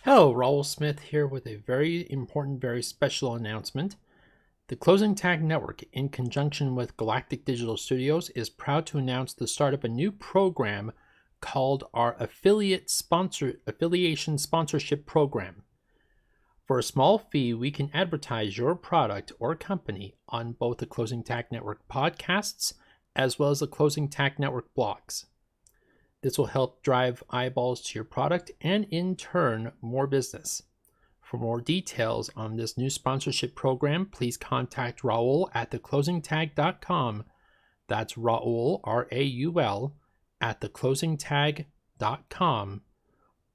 Hello, Raul Smith here with a very important, very special announcement. The Closing Tag Network, in conjunction with Galactic Digital Studios, is proud to announce the start of a new program called our Affiliation Sponsorship Program. For a small fee, we can advertise your product or company on both the Closing Tag Network podcasts as well as the Closing Tag Network blogs. This will help drive eyeballs to your product and, in turn, more business. For more details on this new sponsorship program, please contact Raul at theclosingtag.com. That's Raul, R-A-U-L, at theclosingtag.com,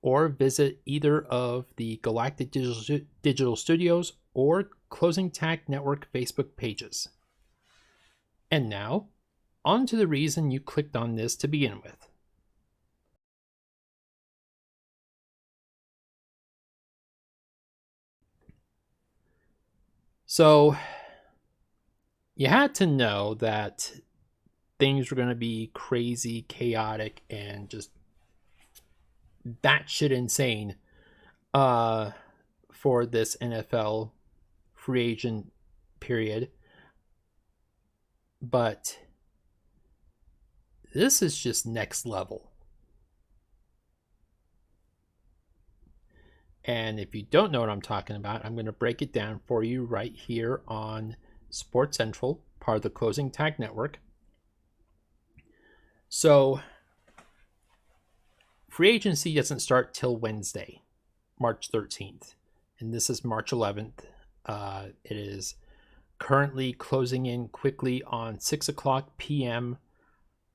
or visit either of the Galactic Digital Studios or Closing Tag Network Facebook pages. And now, on to the reason you clicked on this to begin with. So, you had to know that things were going to be crazy, chaotic, and just batshit insane for this NFL free agent period. But this is just next level. And if you don't know what I'm talking about, I'm going to break it down for you right here on Sports Central, part of the Closing Tag Network. So, free agency doesn't start till Wednesday, March 13th. And this is March 11th. It is currently closing in quickly on 6 o'clock p.m.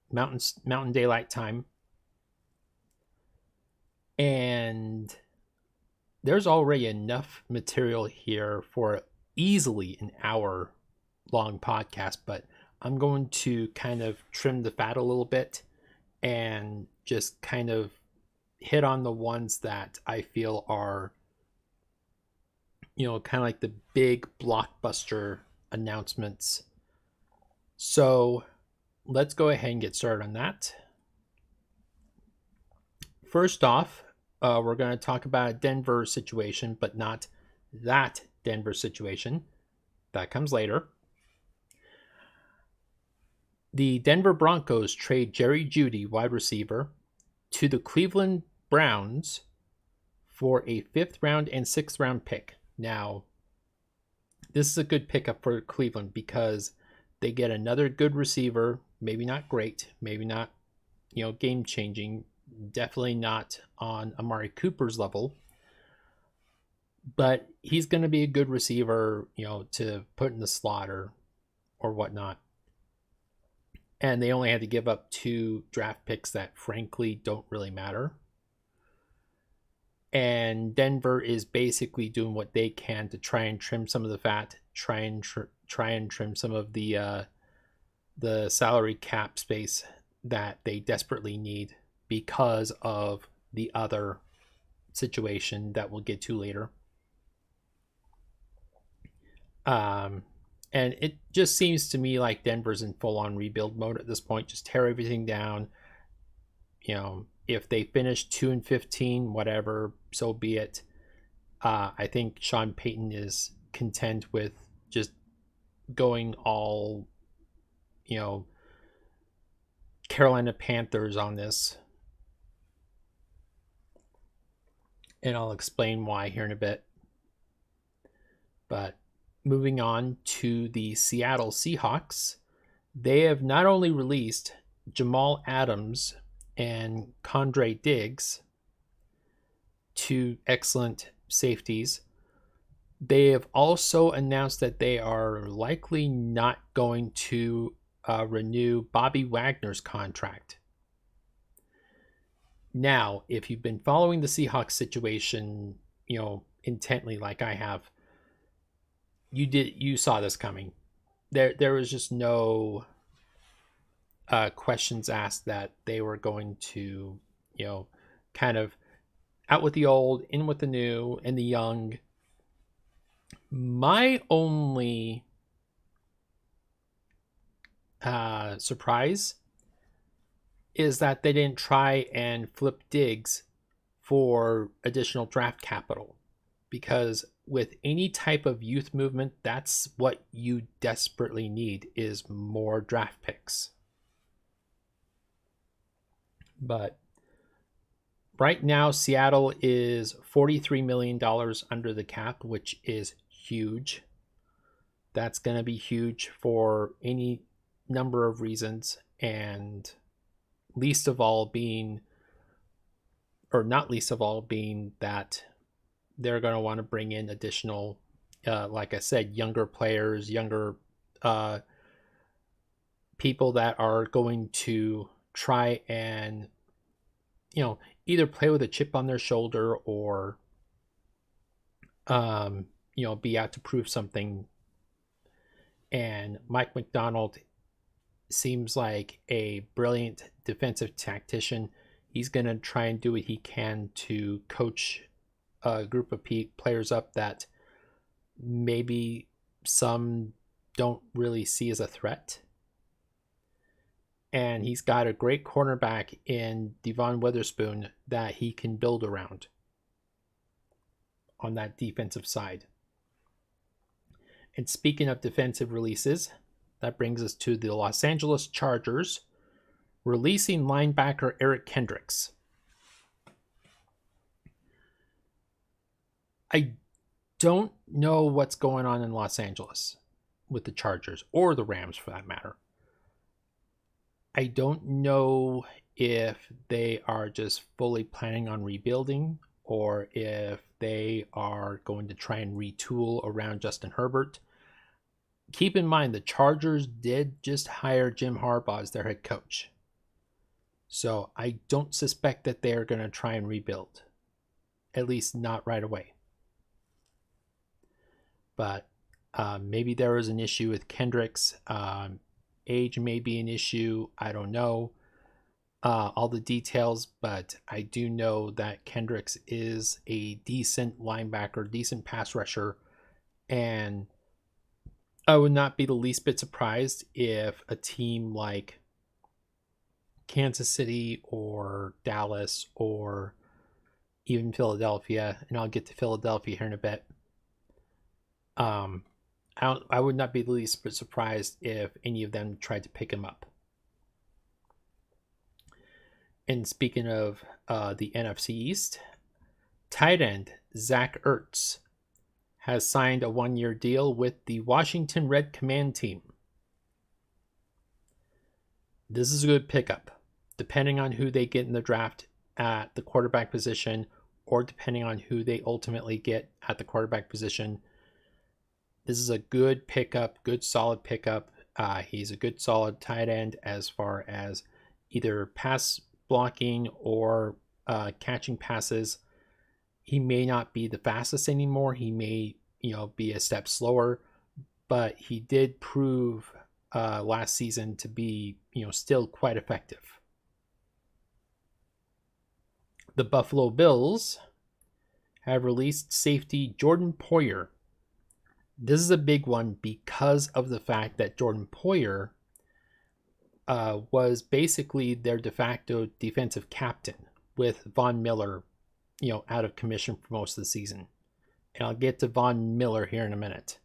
Mountain Daylight Time. And there's already enough material here for easily an hour-long podcast, but I'm going to kind of trim the fat a little bit and just kind of hit on the ones that I feel are, kind of like the big blockbuster announcements. So let's go ahead and get started on that. First off, we're going to talk about a Denver situation, but not that Denver situation. That comes later. The Denver Broncos trade Jerry Jeudy, wide receiver, to the Cleveland Browns for a 5th round and 6th round pick. Now, this is a good pickup for Cleveland because they get another good receiver, maybe not great, maybe not, game changing, definitely not on Amari Cooper's level, but he's going to be a good receiver, to put in the slot or whatnot. And they only had to give up 2 draft picks that frankly don't really matter. And Denver is basically doing what they can to try and trim some of the fat, try and trim some of the salary cap space that they desperately need because of the other situation that we'll get to later. And it just seems to me like Denver's in full-on rebuild mode at this point. Just tear everything down. If they finish 2-15, whatever, so be it. I think Sean Payton is content with just going all, Carolina Panthers on this. And I'll explain why here in a bit. But moving on to the Seattle Seahawks, they have not only released Jamal Adams and Condre Diggs, 2 excellent safeties, they have also announced that they are likely not going to renew Bobby Wagner's contract. Now, if you've been following the Seahawks situation, intently like I have, you saw this coming. There was just no questions asked that they were going to, kind of out with the old, in with the new, and the young. My only surprise is that they didn't try and flip Diggs for additional draft capital, because with any type of youth movement, that's what you desperately need, is more draft picks. But right now, Seattle is $43 million under the cap, which is huge. That's going to be huge for any number of reasons, and least of all being, or not least of all being, that they're going to want to bring in additional, like I said, younger players, younger people that are going to try and, either play with a chip on their shoulder or, be out to prove something. And Mike McDonald seems like a brilliant defensive tactician. He's going to try and do what he can to coach a group of players up that maybe some don't really see as a threat. And he's got a great cornerback in Devon Witherspoon that he can build around on that defensive side. And speaking of defensive releases, that brings us to the Los Angeles Chargers releasing linebacker Eric Kendricks. I don't know what's going on in Los Angeles with the Chargers, or the Rams for that matter. I don't know if they are just fully planning on rebuilding, or if they are going to try and retool around Justin Herbert. Keep in mind, the Chargers did just hire Jim Harbaugh as their head coach. So I don't suspect that they are going to try and rebuild. At least not right away. But maybe there was an issue with Kendricks. Age may be an issue. I don't know all the details, but I do know that Kendricks is a decent linebacker, decent pass rusher, and I would not be the least bit surprised if a team like Kansas City or Dallas or even Philadelphia, and I'll get to Philadelphia here in a bit, I would not be the least bit surprised if any of them tried to pick him up. And speaking of the NFC East, tight end Zach Ertz has signed a 1-year deal with the Washington Red Command Team. This is a good pickup, depending on who they get in the draft at the quarterback position, or depending on who they ultimately get at the quarterback position. This is a good pickup, good solid pickup. He's a good solid tight end as far as either pass blocking or catching passes. He may not be the fastest anymore. He may, be a step slower, but he did prove last season to be, still quite effective. The Buffalo Bills have released safety Jordan Poyer. This is a big one because of the fact that Jordan Poyer was basically their de facto defensive captain, with Von Miller, out of commission for most of the season. And I'll get to Von Miller here in a minute.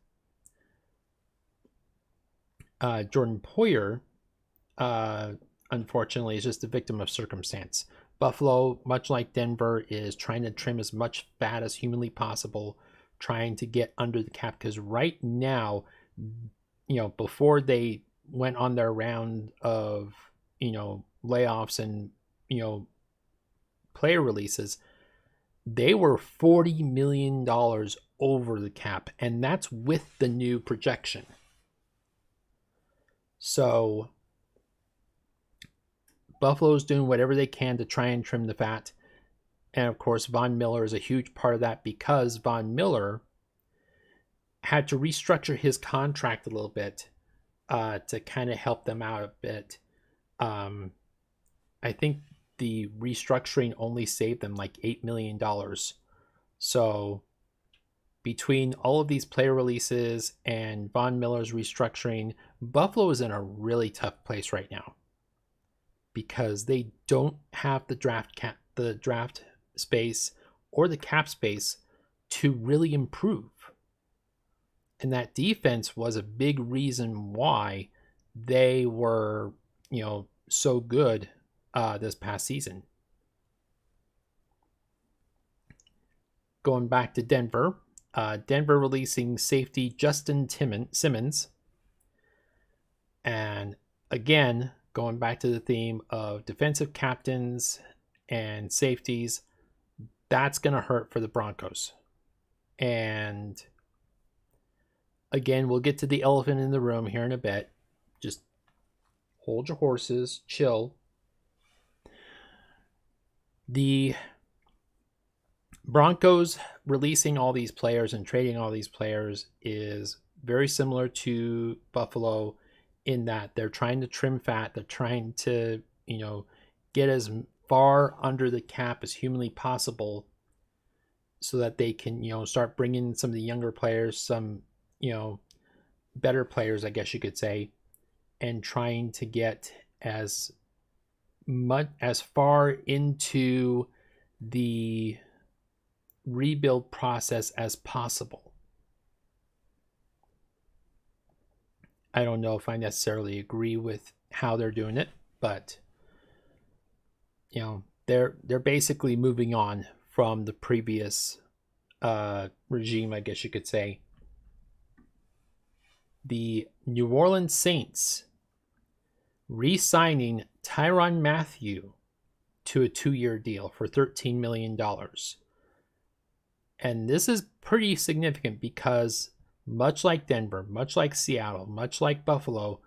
Jordan Poyer, unfortunately, is just a victim of circumstance. Buffalo, much like Denver, is trying to trim as much fat as humanly possible, trying to get under the cap, because right now, before they went on their round of, layoffs and, player releases, they were $40 million over the cap, and that's with the new projection. So Buffalo's doing whatever they can to try and trim the fat. And of course, Von Miller is a huge part of that, because Von Miller had to restructure his contract a little bit to kind of help them out a bit. I think the restructuring only saved them like $8 million. So between all of these player releases and Von Miller's restructuring, Buffalo is in a really tough place right now, because they don't have the draft space or the cap space to really improve. And that defense was a big reason why they were, so good this past season. Going back to Denver, Denver releasing safety Justin Simmons. And again, going back to the theme of defensive captains and safeties, that's going to hurt for the Broncos. And again, we'll get to the elephant in the room here in a bit. Just hold your horses, chill. The Broncos releasing all these players and trading all these players is very similar to Buffalo in that they're trying to trim fat. They're trying to, get as far under the cap as humanly possible so that they can, start bringing some of the younger players, some, better players, I guess you could say, and trying to get as far into the rebuild process as possible. I don't know if I necessarily agree with how they're doing it, but they're basically moving on from the previous regime, I guess you could say. The New Orleans Saints re-signing Tyrann Mathieu to a 2-year deal for $13 million. And this is pretty significant because much like Denver, much like Seattle, much like Buffalo,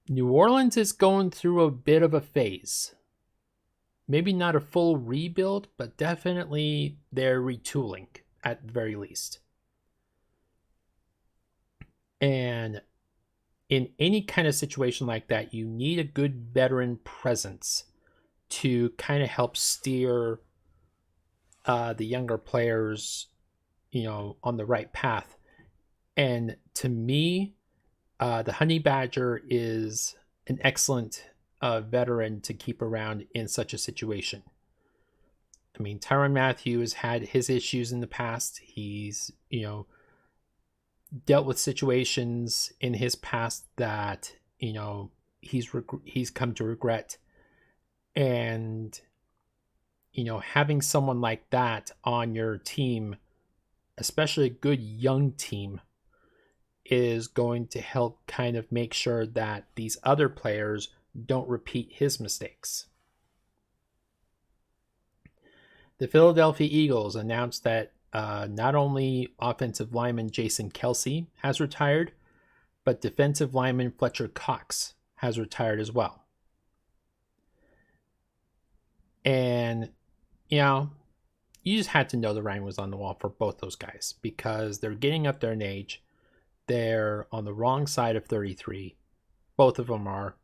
New Orleans is going through a bit of a phase. Maybe not a full rebuild, but definitely they're retooling at the very least. And in any kind of situation like that, you need a good veteran presence to kind of help steer the younger players, on the right path. And to me, the Honey Badger is an excellent veteran to keep around in such a situation. I mean, Tyrann Mathieu has had his issues in the past. He's, dealt with situations in his past that, he's come to regret. And, having someone like that on your team, especially a good young team, is going to help kind of make sure that these other players don't repeat his mistakes. The Philadelphia Eagles announced that not only offensive lineman Jason Kelce has retired, but defensive lineman Fletcher Cox has retired as well. And, you just had to know the writing was on the wall for both those guys because they're getting up there in age. They're on the wrong side of 33. Both of them are.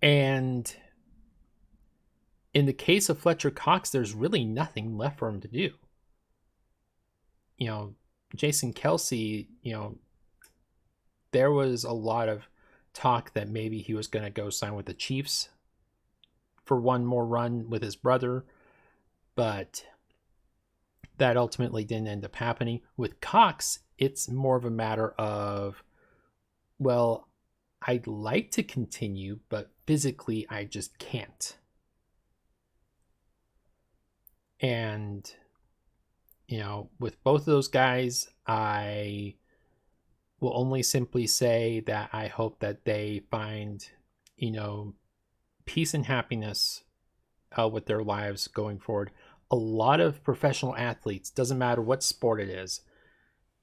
And in the case of Fletcher Cox, there's really nothing left for him to do. Jason Kelce, there was a lot of talk that maybe he was going to go sign with the Chiefs for one more run with his brother, but that ultimately didn't end up happening. With Cox, it's more of a matter of, well, I'd like to continue, but physically I just can't. And, with both of those guys, I will only simply say that I hope that they find, peace and happiness with their lives going forward. A lot of professional athletes, doesn't matter what sport it is,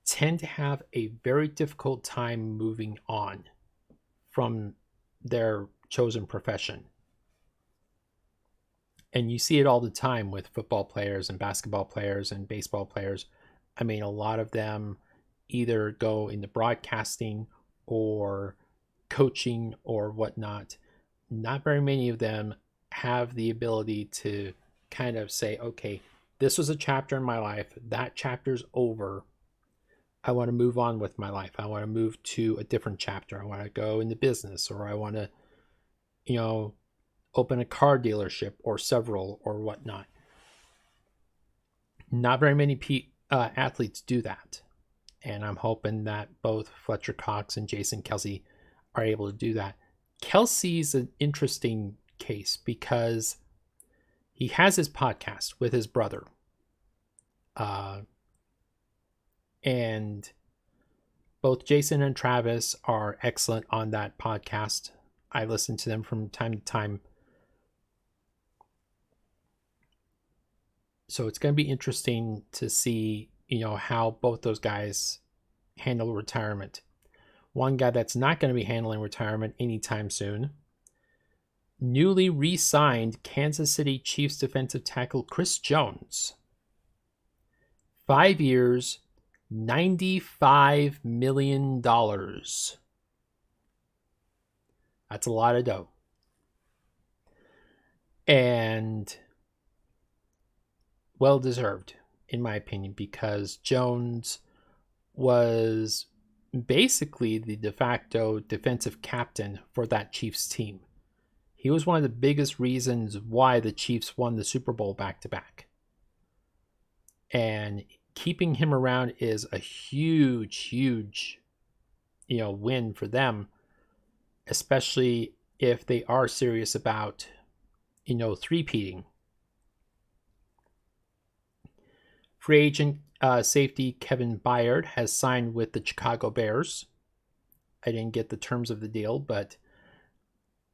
tend to have a very difficult time moving on from their chosen profession. And you see it all the time with football players and basketball players and baseball players. I mean, a lot of them either go into broadcasting or coaching or whatnot. Not very many of them have the ability to kind of say, okay, this was a chapter in my life. That chapter's over. I want to move on with my life. I want to move to a different chapter. I want to go into business, or I want to, open a car dealership or several or whatnot. Not very many athletes do that. And I'm hoping that both Fletcher Cox and Jason Kelsey are able to do that. Kelsey's an interesting case because he has his podcast with his brother. And both Jason and Travis are excellent on that podcast. I listen to them from time to time. So it's going to be interesting to see, how both those guys handle retirement. One guy that's not going to be handling retirement anytime soon. Newly re-signed Kansas City Chiefs defensive tackle Chris Jones. 5 years, $95 million. That's a lot of dough. And well deserved, in my opinion, because Jones was basically the de facto defensive captain for that Chiefs team. He was one of the biggest reasons why the Chiefs won the Super Bowl back-to-back. And keeping him around is a huge win for them, especially if they are serious about three-peating. Free agent safety Kevin Byard has signed with the Chicago Bears. I didn't get the terms of the deal, but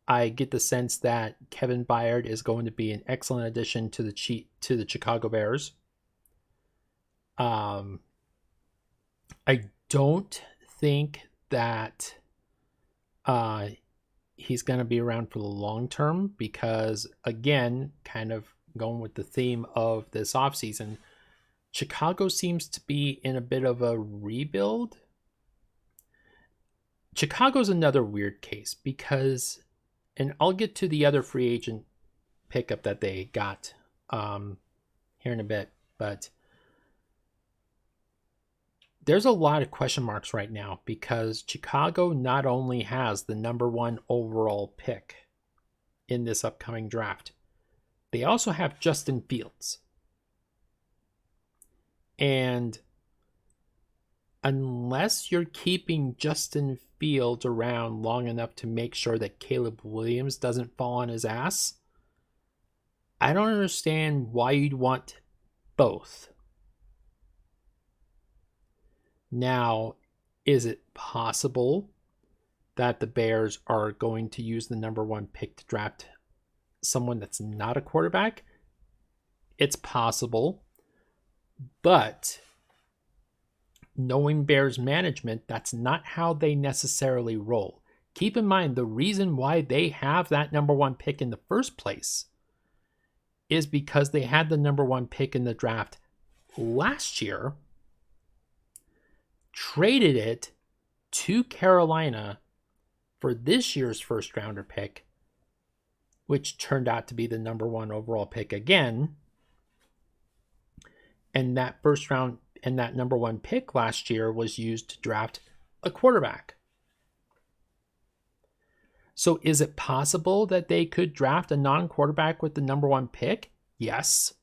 I get the sense that Kevin Byard is going to be an excellent addition to the Chicago Bears. I don't think that he's going to be around for the long term because, again, kind of going with the theme of this offseason, Chicago seems to be in a bit of a rebuild. Chicago's another weird case because, and I'll get to the other free agent pickup that they got here in a bit, but there's a lot of question marks right now because Chicago not only has the number 1 overall pick in this upcoming draft, they also have Justin Fields. And unless you're keeping Justin Fields around long enough to make sure that Caleb Williams doesn't fall on his ass, I don't understand why you'd want both. Now, is it possible that the Bears are going to use the number 1 pick to draft someone that's not a quarterback? It's possible. But knowing Bears management, that's not how they necessarily roll. Keep in mind, the reason why they have that number 1 pick in the first place is because they had the number 1 pick in the draft last year, traded it to Carolina for this year's first rounder pick, which turned out to be the number 1 overall pick again. And that first round and that number 1 pick last year was used to draft a quarterback. So is it possible that they could draft a non-quarterback with the number 1 pick? Yes.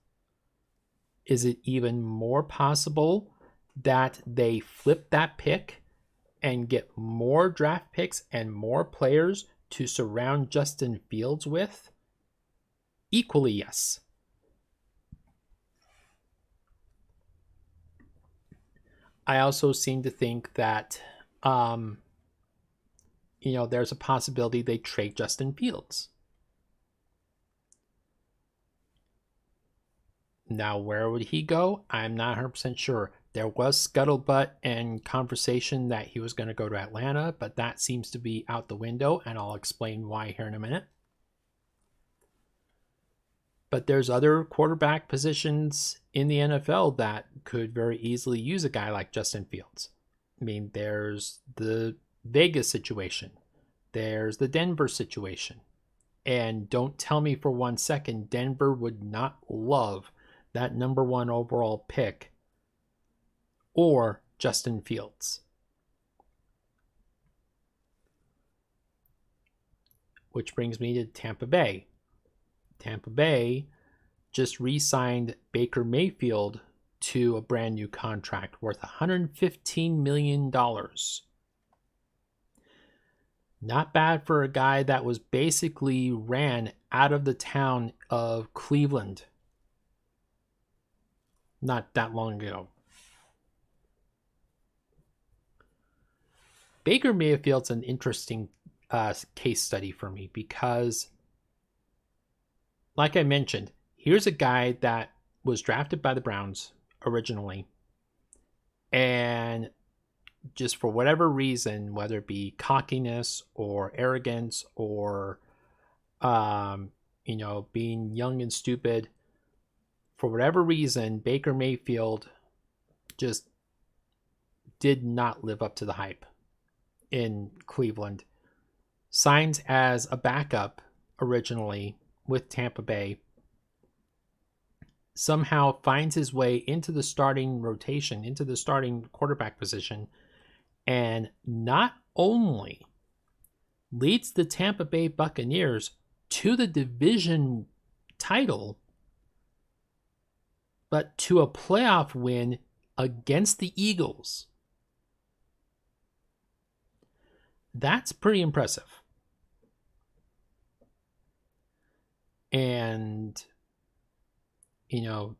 Is it even more possible that they flip that pick and get more draft picks and more players to surround Justin Fields with? Equally, yes. I also seem to think that, there's a possibility they trade Justin Fields. Now, where would he go? I'm not 100% sure. There was scuttlebutt and conversation that he was going to go to Atlanta, but that seems to be out the window, and I'll explain why here in a minute. But there's other quarterback positions in the NFL that could very easily use a guy like Justin Fields. I mean, there's the Vegas situation. There's the Denver situation. And don't tell me for 1 second Denver would not love that number 1 overall pick or Justin Fields. Which brings me to Tampa Bay. Tampa Bay just re-signed Baker Mayfield to a brand new contract worth $115 million. Not bad for a guy that was basically ran out of the town of Cleveland not that long ago. Baker Mayfield's an interesting case study for me because, like I mentioned, here's a guy that was drafted by the Browns originally, and just for whatever reason, whether it be cockiness or arrogance or being young and stupid, for whatever reason, Baker Mayfield just did not live up to the hype in Cleveland. Signs as a backup originally with Tampa Bay. Somehow finds his way into the starting rotation, into the starting quarterback position, and not only leads the Tampa Bay Buccaneers to the division title, but to a playoff win against the Eagles. That's pretty impressive. And,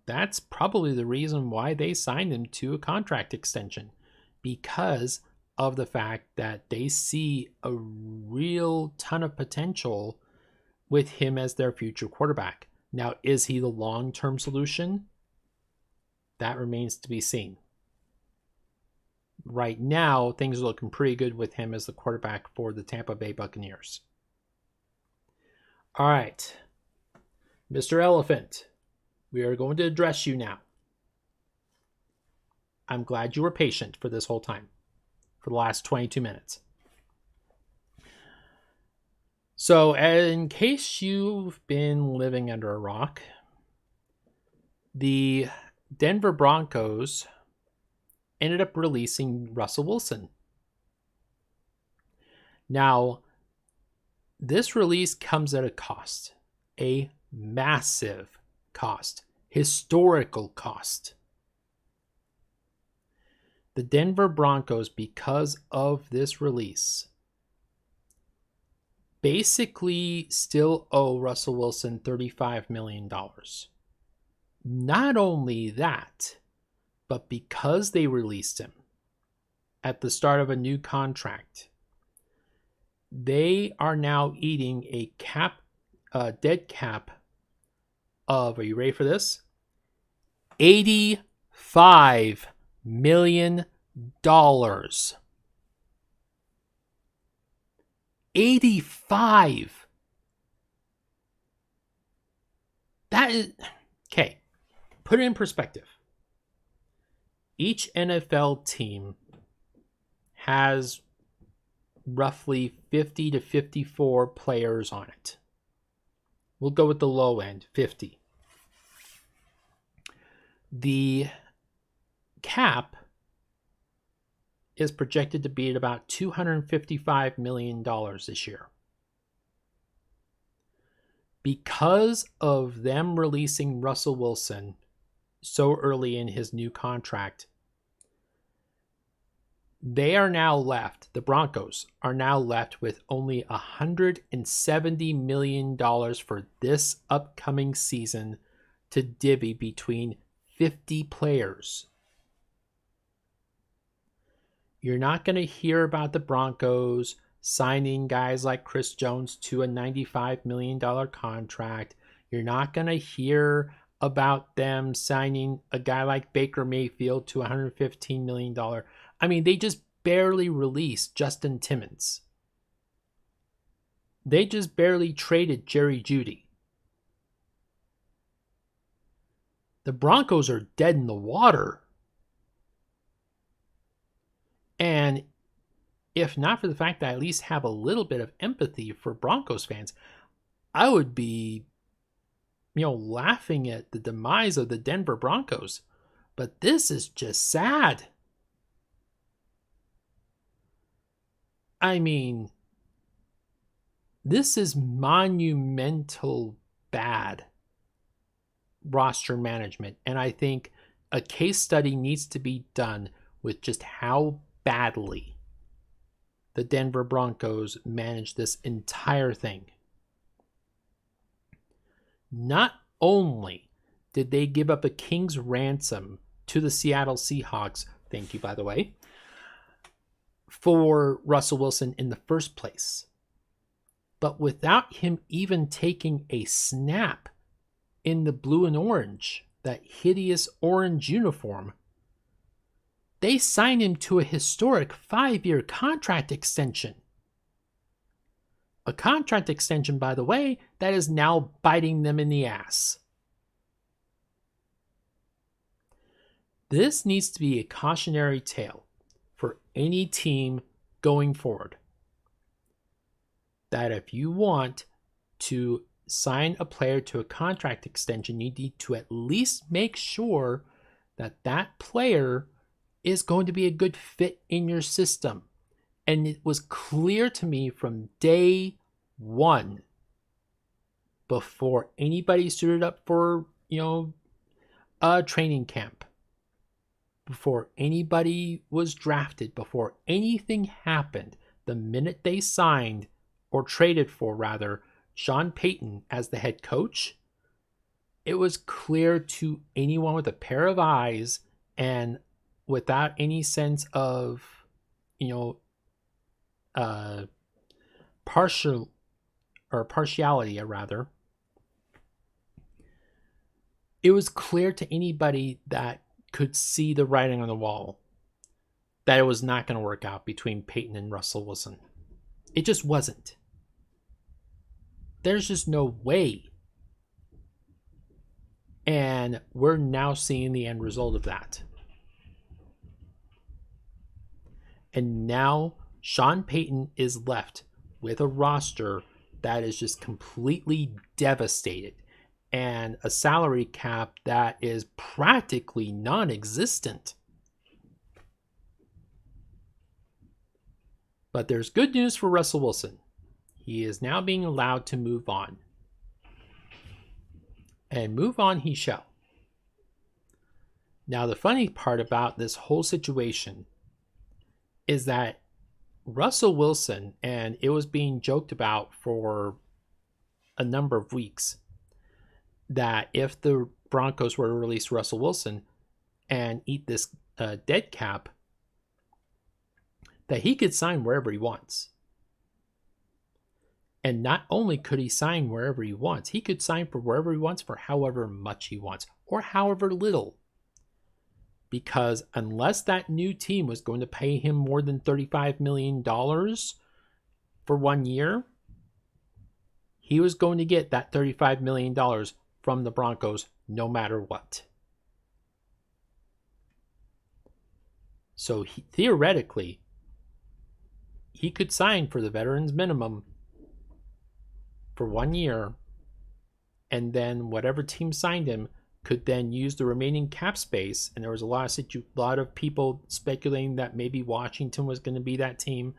that's probably the reason why they signed him to a contract extension, because of the fact that they see a real ton of potential with him as their future quarterback. Now, is he the long-term solution? That remains to be seen. Right now, things are looking pretty good with him as the quarterback for the Tampa Bay Buccaneers. All right, Mr. Elephant, we are going to address you now. I'm glad you were patient for this whole time, for the last 22 minutes. So, in case you've been living under a rock, the Denver Broncos ended up releasing Russell Wilson. Now, this release comes at a cost, a massive cost, historical cost. The Denver Broncos, because of this release, basically still owe Russell Wilson $35 million. Not only that, but because they released him at the start of a new contract, they are now eating a dead cap of, are you ready for this? $85 million. 85. That is, okay, put it in perspective. Each NFL team has roughly 50 to 54 players on it. We'll go with the low end, 50. The cap is projected to be at about $255 million this year. Because of them releasing Russell Wilson so early in his new contract, they are now left, the Broncos are now left with only $170 million for this upcoming season to divvy between 50 players. You're not going to hear about the Broncos signing guys like Chris Jones to a $95 million contract. You're not going to hear about them signing a guy like Baker Mayfield to $115 million. I mean, they just barely released Justin Timmons. They just barely traded Jerry Jeudy. The Broncos are dead in the water. And if not for the fact that I at least have a little bit of empathy for Broncos fans, I would be, laughing at the demise of the Denver Broncos. But this is just sad. I mean, this is monumental bad roster management. And I think a case study needs to be done with just how badly the Denver Broncos managed this entire thing. Not only did they give up a king's ransom to the Seattle Seahawks, thank you, by the way, for Russell Wilson in the first place, but without him even taking a snap in the blue and orange, that hideous orange uniform, they signed him to a historic 5-year contract extension. A contract extension, by the way, that is now biting them in the ass. This needs to be a cautionary tale for any team going forward. That if you want to sign a player to a contract extension, you need to at least make sure that that player is going to be a good fit in your system. And it was clear to me from day one, before anybody suited up for, a training camp, before anybody was drafted, before anything happened, the minute they signed, or traded for rather, Sean Payton as the head coach, it was clear to anyone with a pair of eyes and without any sense of, partiality, rather. It was clear to anybody that could see the writing on the wall that it was not going to work out between Peyton and Russell Wilson. It just wasn't. There's just no way. And we're now seeing the end result of that. And now Sean Payton is left with a roster that is just completely devastated and a salary cap that is practically non-existent. But there's good news for Russell Wilson. He is now being allowed to move on. And move on he shall. Now, the funny part about this whole situation is that Russell Wilson, and it was being joked about for a number of weeks, that if the Broncos were to release Russell Wilson and eat this dead cap, that he could sign wherever he wants. And not only could he sign wherever he wants, he could sign for wherever he wants for however much he wants, or however little. Because unless that new team was going to pay him more than $35 million for 1 year, he was going to get that $35 million from the Broncos no matter what. So theoretically, he could sign for the veterans minimum for 1 year, and then whatever team signed him could then use the remaining cap space. And there was a lot of people speculating that maybe Washington was going to be that team,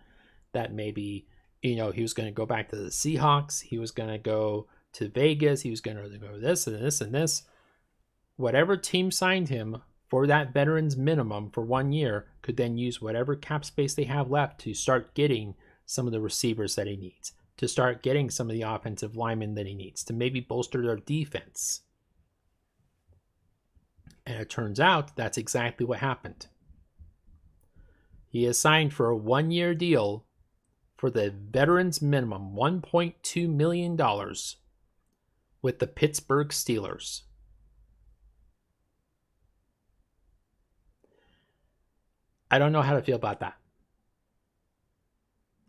that maybe he was going to go back to the Seahawks, he was going to go to Vegas, he was going to go this and this and this. Whatever team signed him for that veterans minimum for 1 year could then use whatever cap space they have left to start getting some of the receivers that he needs, to start getting some of the offensive linemen that he needs, to maybe bolster their defense. And it turns out that's exactly what happened. He is signed for a 1 year deal for the veterans minimum, $1.2 million, with the Pittsburgh Steelers. I don't know how to feel about that.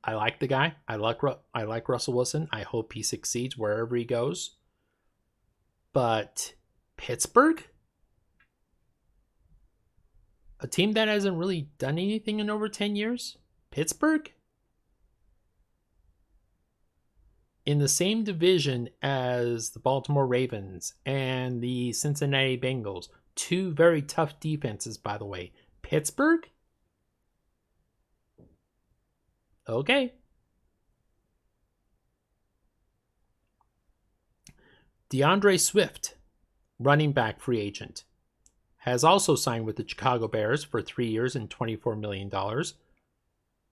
I like the guy. I like Russell Wilson. I hope he succeeds wherever he goes. But Pittsburgh? A team that hasn't really done anything in over 10 years? Pittsburgh? In the same division as the Baltimore Ravens and the Cincinnati Bengals. Two very tough defenses, by the way. Pittsburgh? Okay. DeAndre Swift, running back free agent, has also signed with the Chicago Bears for 3 years and $24 million.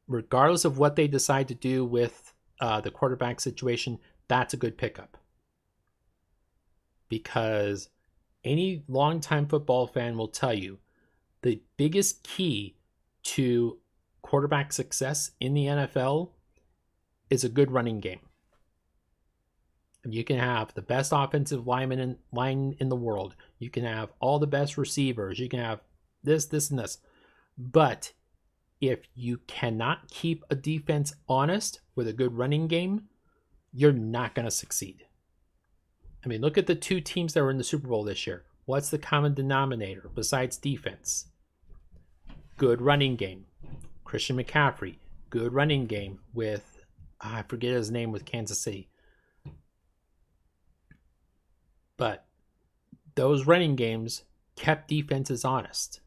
Regardless of what they decide to do with the quarterback situation, that's a good pickup. Because any longtime football fan will tell you the biggest key to quarterback success in the NFL is a good running game. You can have the best offensive line in the world. You can have all the best receivers. You can have this, and this. But if you cannot keep a defense honest with a good running game, you're not going to succeed. I mean, look at the two teams that were in the Super Bowl this year. What's the common denominator besides defense? Good running game. Christian McCaffrey, good running game with, I forget his name with Kansas City. But those running games kept defenses honest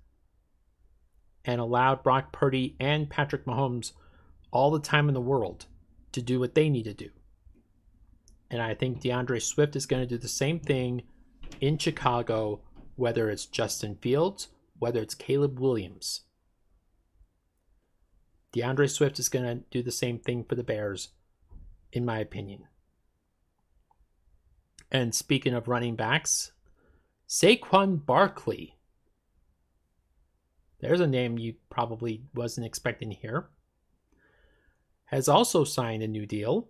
and allowed Brock Purdy and Patrick Mahomes all the time in the world to do what they need to do. And I think DeAndre Swift is going to do the same thing in Chicago, whether it's Justin Fields, whether it's Caleb Williams. DeAndre Swift is going to do the same thing for the Bears, in my opinion. And speaking of running backs, Saquon Barkley. There's a name you probably wasn't expecting to hear. Has also signed a new deal.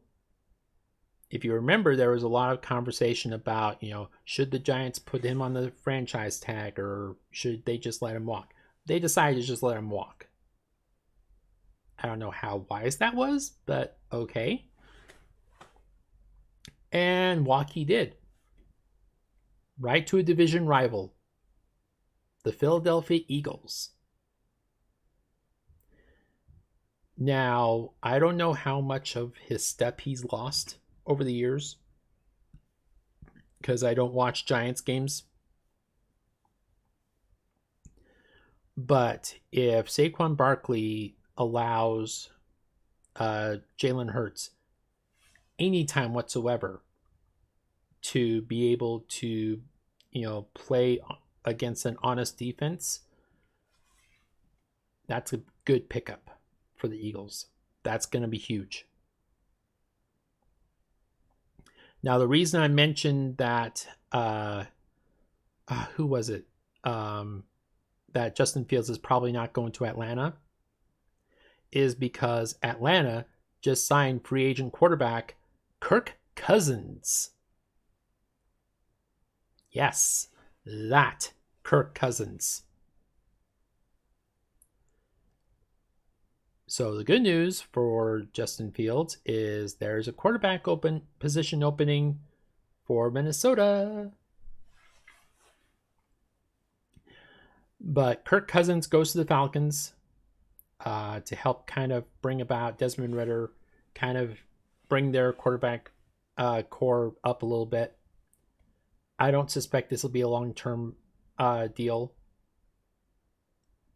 If you remember, there was a lot of conversation about, should the Giants put him on the franchise tag or should they just let him walk? They decided to just let him walk. I don't know how wise that was, but okay. And walk he did. Right to a division rival, the Philadelphia Eagles. Now, I don't know how much of his step he's lost over the years because I don't watch Giants games. But if Saquon Barkley allows Jalen Hurts any time whatsoever to be able to, play against an honest defense, that's a good pickup for the Eagles. That's going to be huge. Now, the reason I mentioned that, who was it? That Justin Fields is probably not going to Atlanta is because Atlanta just signed free agent quarterback Kirk Cousins. Yes, that Kirk Cousins. So the good news for Justin Fields is there's a quarterback position opening for Minnesota. But Kirk Cousins goes to the Falcons to help kind of bring about Desmond Ridder, kind of bring their quarterback core up a little bit. I don't suspect this will be a long-term deal.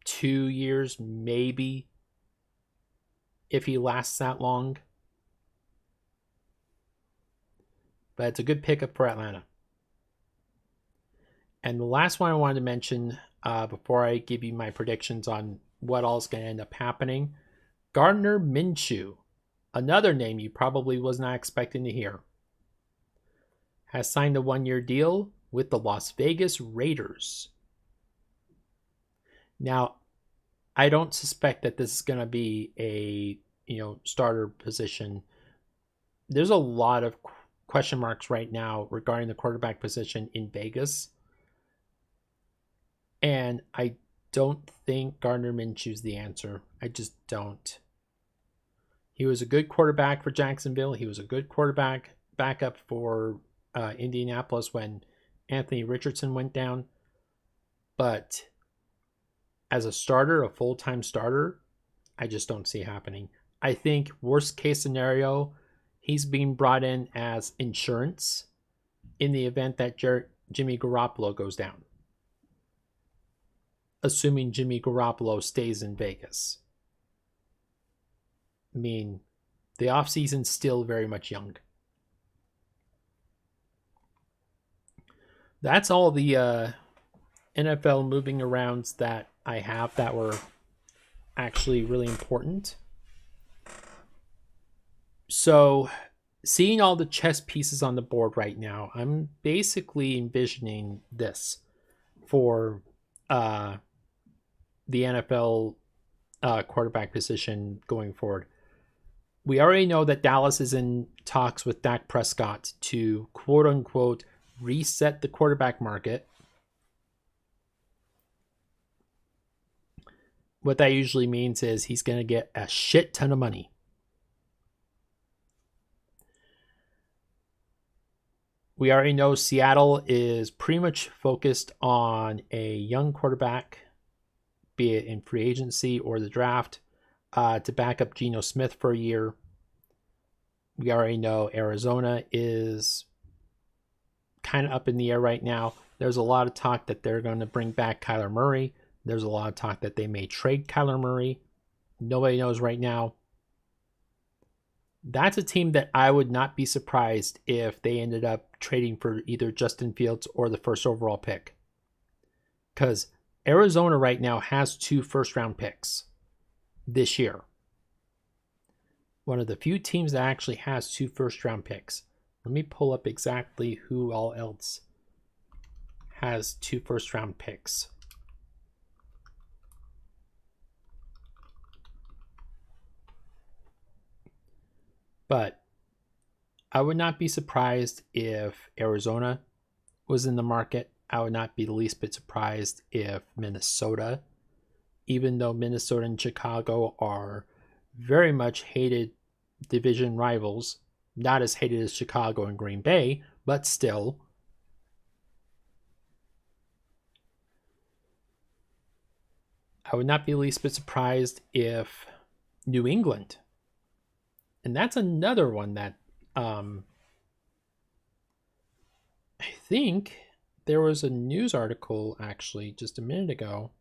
2 years, maybe, if he lasts that long. But it's a good pickup for Atlanta. And the last one I wanted to mention before I give you my predictions on what all is going to end up happening, Gardner Minshew, another name you probably was not expecting to hear, has signed a 1-year deal with the Las Vegas Raiders. Now, I don't suspect that this is going to be a starter position. There's a lot of question marks right now regarding the quarterback position in Vegas. And I don't think Gardner Minshew's the answer. I just don't. He was a good quarterback for Jacksonville. He was a good quarterback backup for Indianapolis when Anthony Richardson went down. But as a starter, a full-time starter, I just don't see happening. I think worst case scenario, he's being brought in as insurance in the event that Jimmy Garoppolo goes down. Assuming Jimmy Garoppolo stays in Vegas. I mean, the offseason's still very much young. That's all the NFL moving arounds that I have that were actually really important. So, seeing all the chess pieces on the board right now, I'm basically envisioning this for uh, the NFL quarterback position going forward. We already know that Dallas is in talks with Dak Prescott to quote unquote reset the quarterback market. What that usually means is he's going to get a shit ton of money. We already know Seattle is pretty much focused on a young quarterback, be it in free agency or the draft, to back up Geno Smith for a year. We already know Arizona is kind of up in the air right now. There's a lot of talk that they're going to bring back Kyler Murray. There's a lot of talk that they may trade Kyler Murray. Nobody knows right now. That's a team that I would not be surprised if they ended up trading for either Justin Fields or the first overall pick. Because Arizona right now has 2 first-round picks this year. One of the few teams that actually has 2 first-round picks. Let me pull up exactly who all else has 2 first-round picks. But I would not be surprised if Arizona was in the market. I would not be the least bit surprised if Minnesota, even though Minnesota and Chicago are very much hated division rivals, not as hated as Chicago and Green Bay, but still. I would not be the least bit surprised if New England, and that's another one that I think there was a news article actually just a minute ago.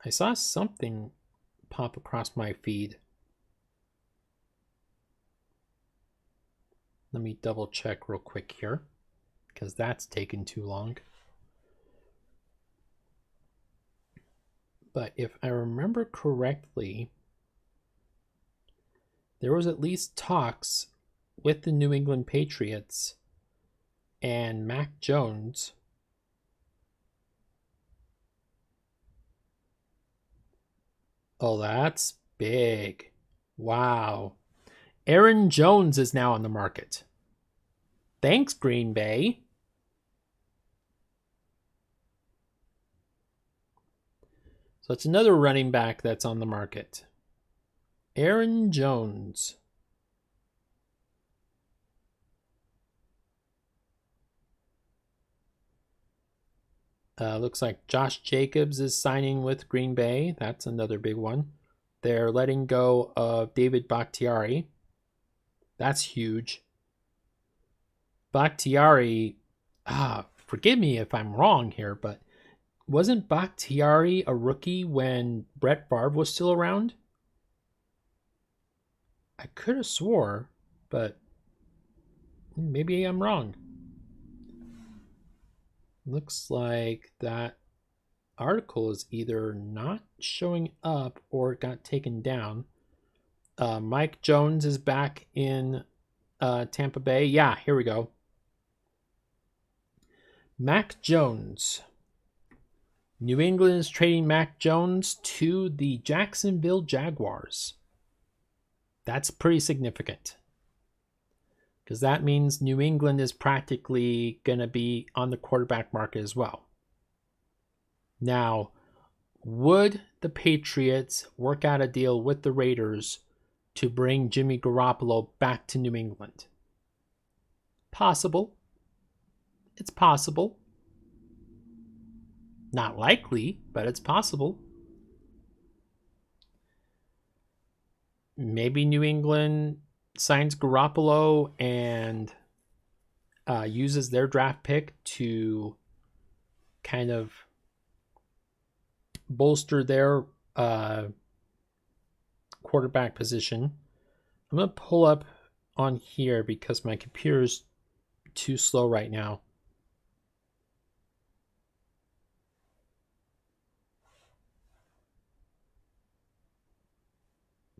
I saw something pop across my feed. Let me double check real quick here, because that's taken too long. But if I remember correctly, there was at least talks with the New England Patriots and Mac Jones Oh, that's big. Wow. Aaron Jones is now on the market. Thanks, Green Bay. So it's another running back that's on the market. Aaron Jones. Looks like Josh Jacobs is signing with Green Bay. That's another big one. They're letting go of David Bakhtiari. That's huge. Bakhtiari, forgive me if I'm wrong here, but wasn't Bakhtiari a rookie when Brett Favre was still around? I could have swore, but maybe I'm wrong. Looks like that article is either not showing up or it got taken down. Mike Jones is back in Tampa Bay. Yeah, here we go. Mac Jones. New England is trading Mac Jones to the Jacksonville Jaguars. That's pretty significant, because that means New England is practically going to be on the quarterback market as well. Now, would the Patriots work out a deal with the Raiders to bring Jimmy Garoppolo back to New England? Possible. It's possible. Not likely, but it's possible. Maybe New England signs Garoppolo and uses their draft pick to kind of bolster their quarterback position. I'm going to pull up on here because my computer's too slow right now.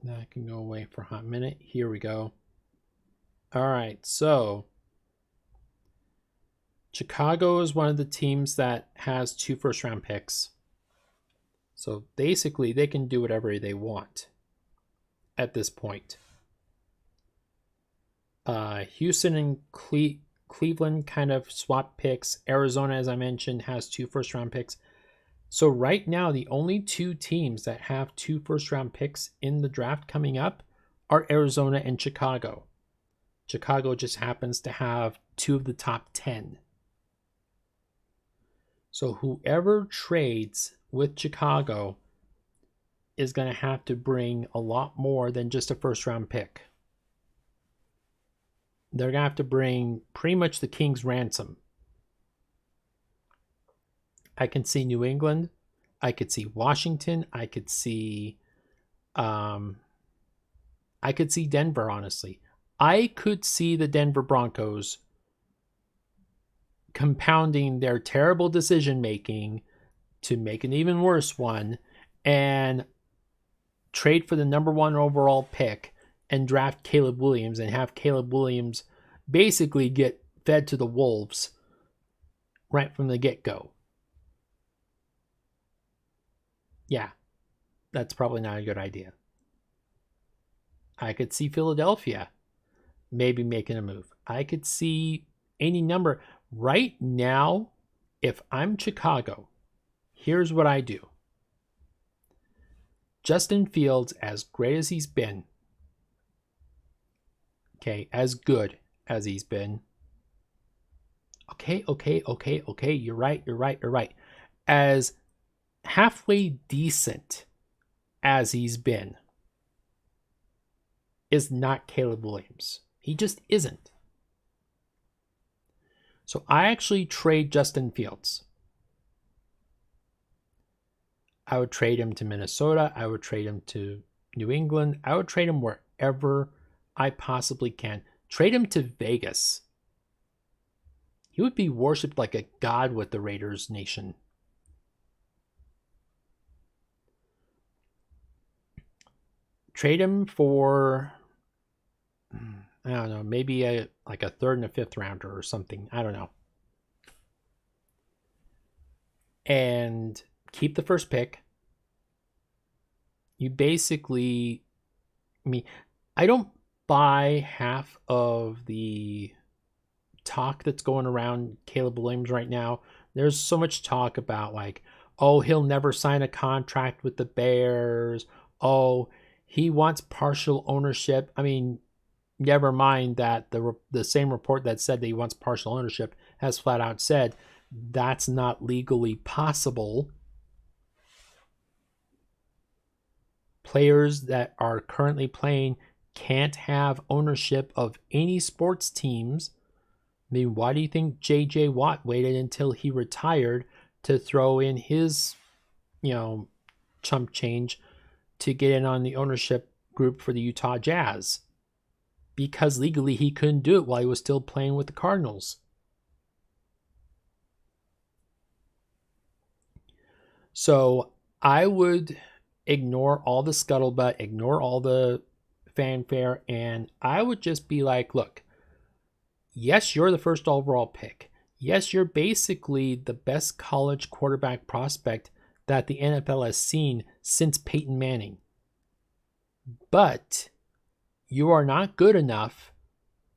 That can go away for a hot minute. Here we go. All right, so Chicago is one of the teams that has 2 first-round picks. So basically, they can do whatever they want at this point. Houston and Cleveland kind of swap picks. Arizona, as I mentioned, has 2 first-round picks. So right now, the only 2 teams that have 2 first-round picks in the draft coming up are Arizona and Chicago. Chicago just happens to have 2 of the top 10. So whoever trades with Chicago is going to have to bring a lot more than just a first-round pick. They're going to have to bring pretty much the king's ransom. I can see New England. I could see Washington. I could see Denver, honestly. I could see the Denver Broncos compounding their terrible decision making to make an even worse one and trade for the number 1 overall pick and draft Caleb Williams and have Caleb Williams basically get fed to the wolves right from the get-go. Yeah, that's probably not a good idea. I could see Philadelphia maybe making a move. I could see any number. Right now, if I'm Chicago, here's what I do. Justin Fields, as great as he's been, okay, as good as he's been, okay, you're right. As halfway decent as he's been is not Caleb Williams. He just isn't. So I actually trade Justin Fields. I would trade him to Minnesota. I would trade him to New England. I would trade him wherever I possibly can. Trade him to Vegas. He would be worshipped like a god with the Raiders nation. Trade him for, I don't know, maybe a 3rd and a 5th rounder or something. I don't know. And keep the first pick. You basically, I don't buy half of the talk that's going around Caleb Williams right now. There's so much talk about oh, he'll never sign a contract with the Bears. Oh, he wants partial ownership. Never mind that the same report that said that he wants partial ownership has flat out said that's not legally possible. Players that are currently playing can't have ownership of any sports teams. Why do you think J.J. Watt waited until he retired to throw in his, chump change to get in on the ownership group for the Utah Jazz? Because legally he couldn't do it while he was still playing with the Cardinals. So I would ignore all the scuttlebutt, ignore all the fanfare, and I would just be like, look, yes, you're the first overall pick. Yes, you're basically the best college quarterback prospect that the NFL has seen since Peyton Manning. But you are not good enough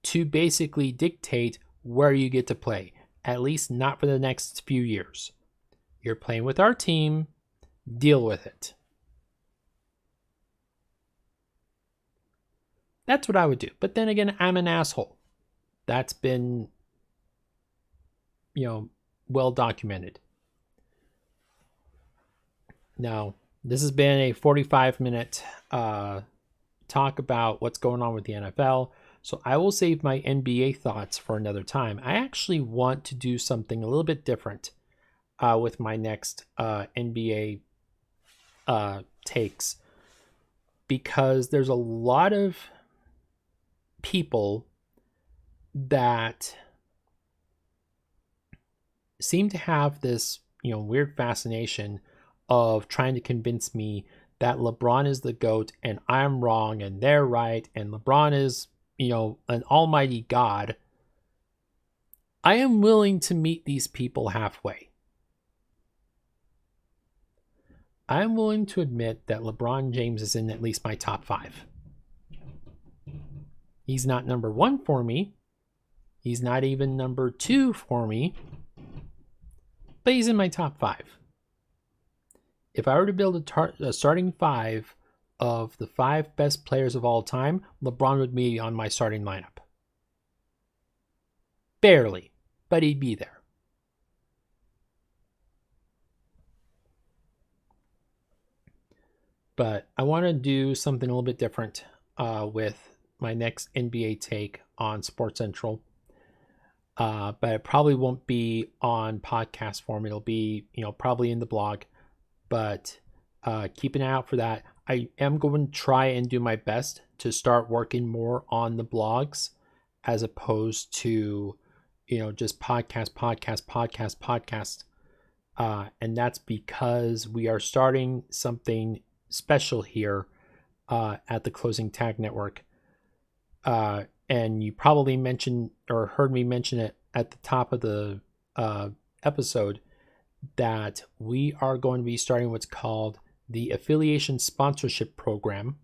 to basically dictate where you get to play, at least not for the next few years. You're playing with our team, deal with it. That's what I would do. But then again, I'm an asshole. That's been, well documented. Now, this has been a 45-minute talk about what's going on with the NFL. So I will save my NBA thoughts for another time. I actually want to do something a little bit different with my next NBA takes, because there's a lot of people that seem to have this weird fascination of trying to convince me that LeBron is the GOAT and I'm wrong and they're right and LeBron is, an almighty God, I am willing to meet these people halfway. I'm willing to admit that LeBron James is in at least my top 5. He's not number 1 for me. He's not even number 2 for me. But he's in my top 5. If I were to build a starting 5 of the 5 best players of all time, LeBron would be on my starting lineup. Barely, but he'd be there. But I want to do something a little bit different with my next NBA take on Sports Central. But it probably won't be on podcast form. It'll be, probably in the blog. But keep an eye out for that. I am going to try and do my best to start working more on the blogs as opposed to, just podcast. And that's because we are starting something special here at the Closing Tag Network. And you probably mentioned or heard me mention it at the top of the episode that we are going to be starting what's called the Affiliation Sponsorship Program.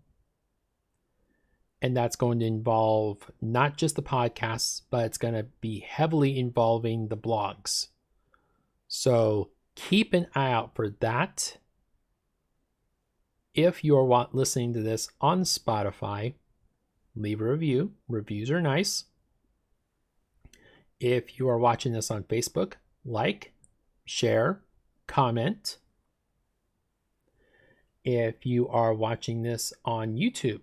And that's going to involve not just the podcasts, but it's going to be heavily involving the blogs. So keep an eye out for that. If you're listening to this on Spotify, leave a review. Reviews are nice. If you are watching this on Facebook, like, share, comment. If you are watching this on YouTube,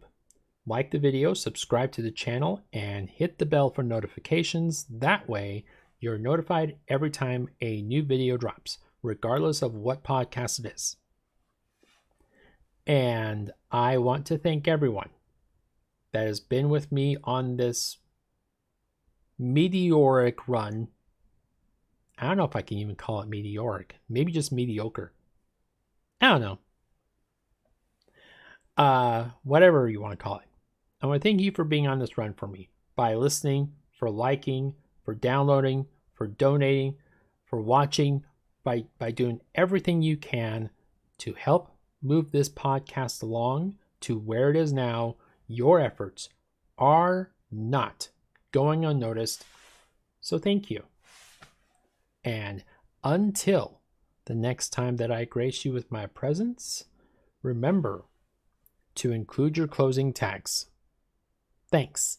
like the video, subscribe to the channel, and hit the bell for notifications. That way, you're notified every time a new video drops, regardless of what podcast it is. And I want to thank everyone that has been with me on this meteoric run. I don't know if I can even call it meteoric. Maybe just mediocre. I don't know. Whatever you want to call it. I want to thank you for being on this run for me. By listening, for liking, for downloading, for donating, for watching, by doing everything you can to help move this podcast along to where it is now. Your efforts are not going unnoticed. So thank you. And until the next time that I grace you with my presence, remember to include your closing tags. Thanks.